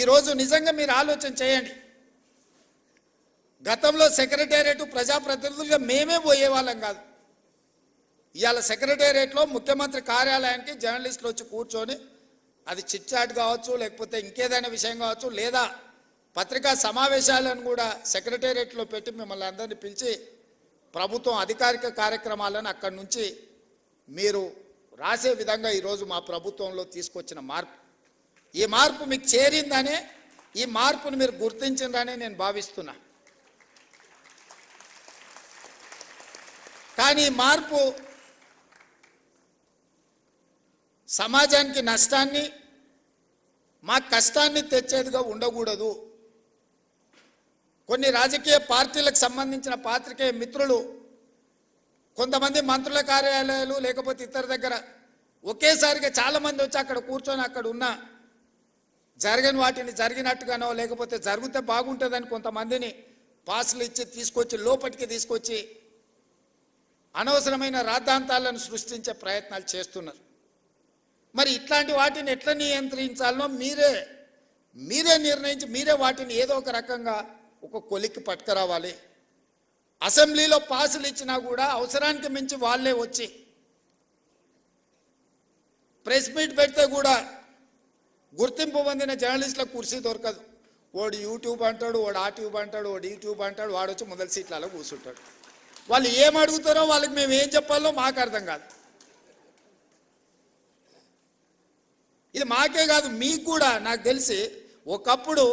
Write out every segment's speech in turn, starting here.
ఈరోజు నిజంగా మీరు ఆలోచన చేయండి. గతంలో సెక్రటేరియట్ ప్రజాప్రతినిధులుగా మేమే పోయేవాళ్ళం కాదు. ఇవాళ సెక్రటేరియట్లో ముఖ్యమంత్రి కార్యాలయానికి జర్నలిస్టులు వచ్చి కూర్చొని అది చిట్ చాట్ కావచ్చు, లేకపోతే ఇంకేదైనా విషయం కావచ్చు, లేదా పత్రికా సమావేశాలను కూడా సెక్రటేరియట్లో పెట్టి మిమ్మల్ని అందరినీ పిలిచి ప్రభుత్వం అధికారిక కార్యక్రమాలను అక్కడి నుంచి మీరు రాసే విధంగా ఈరోజు మా ప్రభుత్వంలో తీసుకొచ్చిన మార్పు, ఈ మార్పు మీకు చేరిందనే, ఈ మార్పును మీరు గుర్తించిందనే నేను భావిస్తున్నా. కానీ ఈ మార్పు సమాజానికి నష్టాన్ని, మా కష్టాన్ని తెచ్చేదిగా ఉండకూడదు. కొన్ని రాజకీయ పార్టీలకు సంబంధించిన పాత్రికేయ మిత్రులు, కొంతమంది మంత్రుల కార్యాలయాలు లేకపోతే ఇతర దగ్గర ఒకేసారిగా చాలామంది వచ్చి అక్కడ కూర్చొని అక్కడ ఉన్న జరగని వాటిని జరిగినట్టుగానో లేకపోతే జరిగితే బాగుంటుందని కొంతమందిని పాసులు ఇచ్చి తీసుకొచ్చి లోపలికి తీసుకొచ్చి అనవసరమైన రాద్ధాంతాలను సృష్టించే ప్రయత్నాలు చేస్తున్నారు. మరి ఇట్లాంటి వాటిని ఎట్లా నియంత్రించాలనో మీరే నిర్ణయించి మీరే వాటిని ఏదో ఒక రకంగా ఒక కొలిక్కి పట్టుకురావాలి. అసెంబ్లీలో పాసులు ఇచ్చినా కూడా అవసరానికి మించి వాళ్ళే వచ్చి ప్రెస్ మీట్ పెడితే కూడా గుర్తింపు పొందిన జర్నలిస్టులకు కుర్చీ దొరకదు. వాడు యూట్యూబ్ అంటాడు, వాడు ఆ ట్యూబ్ అంటాడు, వాడు యూట్యూబ్ అంటాడు, వాడు వచ్చి మొదటి సీట్లలో కూర్చుంటాడు. వాళ్ళు ఏం అడుగుతారో వాళ్ళకి మేము ఏం చెప్పాలో మాకు అర్థం కాదు. ఇది మాకే కాదు, మీకు కూడా. నాకు తెలిసి ఒకప్పుడు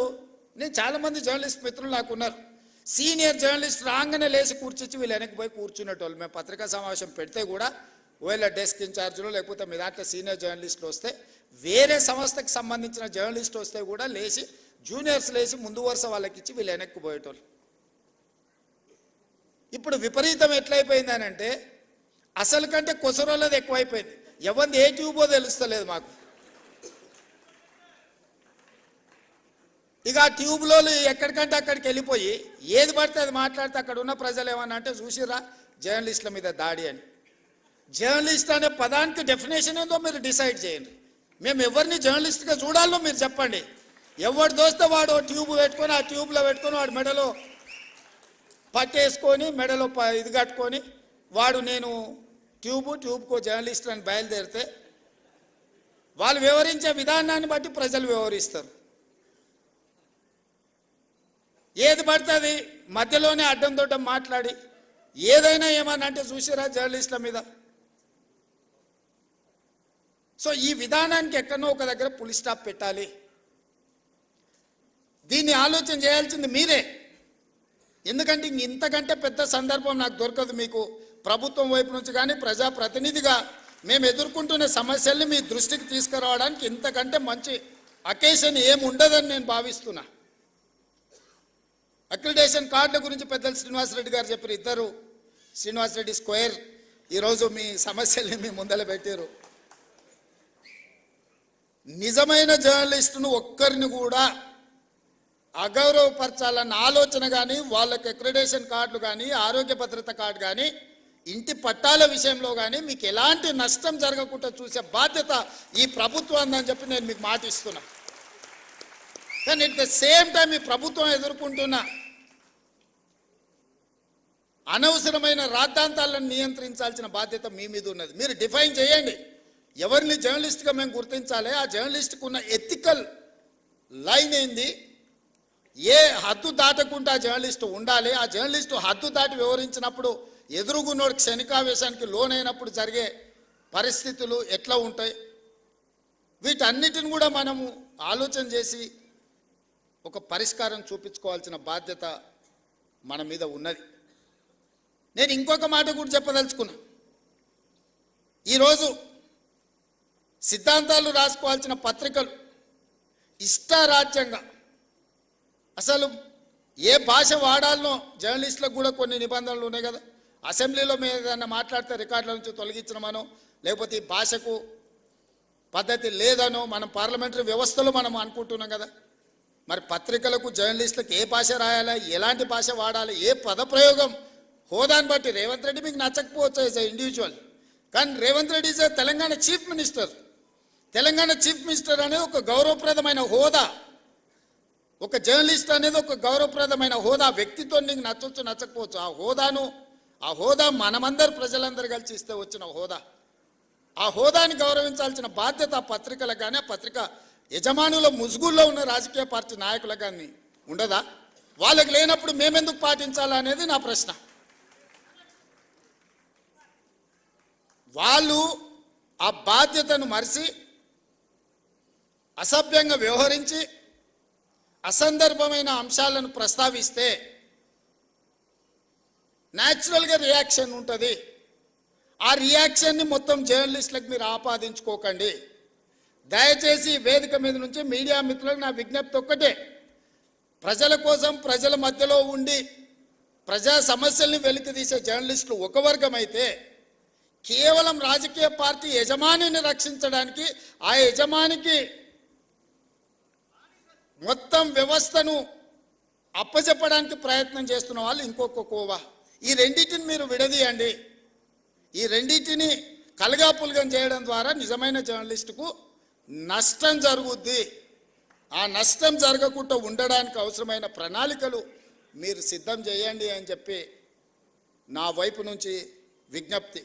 నేను చాలామంది జర్నలిస్ట్ మిత్రులు నాకు ఉన్నారు, సీనియర్ జర్నలిస్ట్ రాగానే లేచి కూర్చొచ్చి వీళ్ళు వెనక్కి పోయి కూర్చునేటోళ్ళు. మేము పత్రికా సమావేశం పెడితే కూడా ఒకవేళ డెస్క్ ఇన్ఛార్జ్లు లేకపోతే మీ దాంట్లో సీనియర్ జర్నలిస్టులు వస్తే, వేరే సంస్థకి సంబంధించిన జర్నలిస్ట్ వస్తే కూడా లేచి జూనియర్స్ లేచి ముందు వరుస వాళ్ళకి ఇచ్చి వీళ్ళు వెనక్కి పోయేటోళ్ళు. ఇప్పుడు విపరీతం ఎట్లయిపోయింది అని అంటే అసలు కంటే కొసరోళ్ళది ఎక్కువైపోయింది. ఎవరిది ఏ ట్యూబో తెలుస్తలేదు మాకు. ఇక ఆ ట్యూబ్లో ఎక్కడికంటే అక్కడికి వెళ్ళిపోయి ఏది పడితే అది మాట్లాడితే అక్కడ ఉన్న ప్రజలు ఏమన్నా అంటే చూసిరా జర్నలిస్టుల మీద దాడి అని. జర్నలిస్ట్ అనే పదానికి డెఫినేషన్ ఏందో మీరు డిసైడ్ చేయండి. మేము ఎవరిని జర్నలిస్ట్గా చూడాలో మీరు చెప్పండి. ఎవరు దోస్తే వాడు ట్యూబ్ పెట్టుకొని ఆ ట్యూబ్లో పెట్టుకొని వాడు మెడలో పట్టేసుకొని మెడలో ఇది కట్టుకొని వాడు నేను ట్యూబ్కో జర్నలిస్ట్ అని బయలుదేరితే వాళ్ళు వివరించే విధానాన్ని బట్టి ప్రజలు వివరిస్తారు. ఏది పడుతుంది మధ్యలోనే అడ్డం దొడ్డం మాట్లాడి ఏదైనా ఏమన్నా అంటే చూసిరా జర్నలిస్టుల మీద. సో ఈ విధానానికి ఎక్కడో ఒక దగ్గర పులి స్టాప్ పెట్టాలి. దీన్ని ఆలోచన చేయాల్సింది మీరే. ఎందుకంటే ఇంతకంటే పెద్ద సందర్భం నాకు దొరకదు మీకు ప్రభుత్వం వైపు నుంచి కానీ ప్రజాప్రతినిధిగా మేము ఎదుర్కొంటున్న సమస్యల్ని మీ దృష్టికి తీసుకురావడానికి ఇంతకంటే మంచి అకేషన్ ఏముండదని నేను భావిస్తున్నా. అక్రిడేషన్ కార్డుల గురించి పెద్దలు శ్రీనివాసరెడ్డి గారు చెప్పారు. ఇద్దరు శ్రీనివాసరెడ్డి స్క్వేర్ ఈరోజు మీ సమస్యల్ని మీ ముందర పెట్టారు. నిజమైన జర్నలిస్టును ఒక్కరిని కూడా అగౌరవపరచాలన్న ఆలోచన కానీ, వాళ్ళకి అక్రిడేషన్ కార్డులు కానీ, ఆరోగ్య భద్రత కార్డు కానీ, ఇంటి పట్టాల విషయంలో కానీ మీకు ఎలాంటి నష్టం జరగకుండా చూసే బాధ్యత ఈ ప్రభుత్వం ఉందని చెప్పి నేను మీకు మాట ఇస్తున్నా. కానీ ఎట్ ద సేమ్ టైం ఈ ప్రభుత్వం ఎదుర్కొంటున్న అనవసరమైన రాద్ధాంతాలను నియంత్రించాల్సిన బాధ్యత మీ మీద ఉన్నది. మీరు డిఫైన్ చేయండి ఎవరిని జర్నలిస్ట్గా మేము గుర్తించాలి, ఆ జర్నలిస్ట్కు ఉన్న ఎథికల్ లైన్ ఏంది, ఏ హద్దు దాటకుండా జర్నలిస్టు ఉండాలి, ఆ జర్నలిస్టు హద్దు దాటి వివరించినప్పుడు ఎదురుగున్నోడికి క్షణికావేశానికి లోనైనప్పుడు జరిగే పరిస్థితులు ఎట్లా ఉంటాయి, వీటన్నిటిని కూడా మనము ఆలోచన చేసి ఒక పరిష్కారం చూపించుకోవాల్సిన బాధ్యత మన మీద ఉన్నది. నేను ఇంకొక మాట కూడా చెప్పదలుచుకున్నా. ఈరోజు సిద్ధాంతాలు రాసుకోవాల్సిన పత్రికలు ఇష్టారాజ్యంగా అసలు ఏ భాష వాడాలనో జర్నలిస్టులకు కూడా కొన్ని నిబంధనలు ఉన్నాయి కదా. అసెంబ్లీలో మేము ఏదైనా మాట్లాడితే రికార్డుల నుంచి తొలగించడమనో లేకపోతే ఈ భాషకు పద్ధతి లేదనో మనం పార్లమెంటరీ వ్యవస్థలో మనం అనుకుంటున్నాం కదా. మరి పత్రికలకు జర్నలిస్టులకు ఏ భాష రాయాలా, ఎలాంటి భాష వాడాలి, ఏ పదప్రయోగం హోదాని బట్టి రేవంత్ రెడ్డి మీకు నచ్చకపోవచ్చు యాజ్ ఎ ఇండివిజువల్, కానీ Revanth Reddy is Telangana chief minister. Telangana chief minister అనేది ఒక గౌరవప్రదమైన హోదా. ఒక జర్నలిస్ట్ అనేది ఒక గౌరవప్రదమైన హోదా, వ్యక్తితో నీకు నచ్చొచ్చు నచ్చకపోవచ్చు, ఆ హోదా మనమందరు ప్రజలందరూ కలిసి ఇస్తే వచ్చిన హోదా. ఆ హోదాని గౌరవించాల్సిన బాధ్యత ఆ పత్రికలకు కానీ, ఆ పత్రిక యజమానుల ముసుగుల్లో ఉన్న రాజకీయ పార్టీ నాయకులకు కానీ ఉండదా? వాళ్ళకి లేనప్పుడు మేమెందుకు పాటించాలా అనేది నా ప్రశ్న. వాళ్ళు ఆ బాధ్యతను మరిచి అసభ్యంగా వ్యవహరించి అసందర్భమైన అంశాలను ప్రస్తావిస్తే న్యాచురల్గా రియాక్షన్ ఉంటుంది. ఆ రియాక్షన్ని మొత్తం జర్నలిస్టులకు మీరు ఆపాదించుకోకండి. దయచేసి వేదిక మీద నుంచి మీడియా మిత్రులకు నా విజ్ఞప్తి ఒక్కటే, ప్రజల కోసం ప్రజల మధ్యలో ఉండి ప్రజా సమస్యల్ని వెలికితీసే జర్నలిస్టులు ఒక వర్గం అయితే, కేవలం రాజకీయ పార్టీ యజమానిని రక్షించడానికి, ఆ యజమానికి మొత్తం వ్యవస్థను అప్పచెప్పడానికి ప్రయత్నం చేస్తున్న వాళ్ళు ఇంకొక కోవా. ఈ రెండింటిని మీరు విడదీయండి. ఈ రెండింటిని కలగాపులగం చేయడం ద్వారా నిజమైన జర్నలిస్టుకు నష్టం జరుగుద్ది. ఆ నష్టం జరగకుండా ఉండడానికి అవసరమైన ప్రణాళికలు మీరు సిద్ధం చేయండి అని చెప్పి నా వైపు నుంచి విజ్ఞప్తి.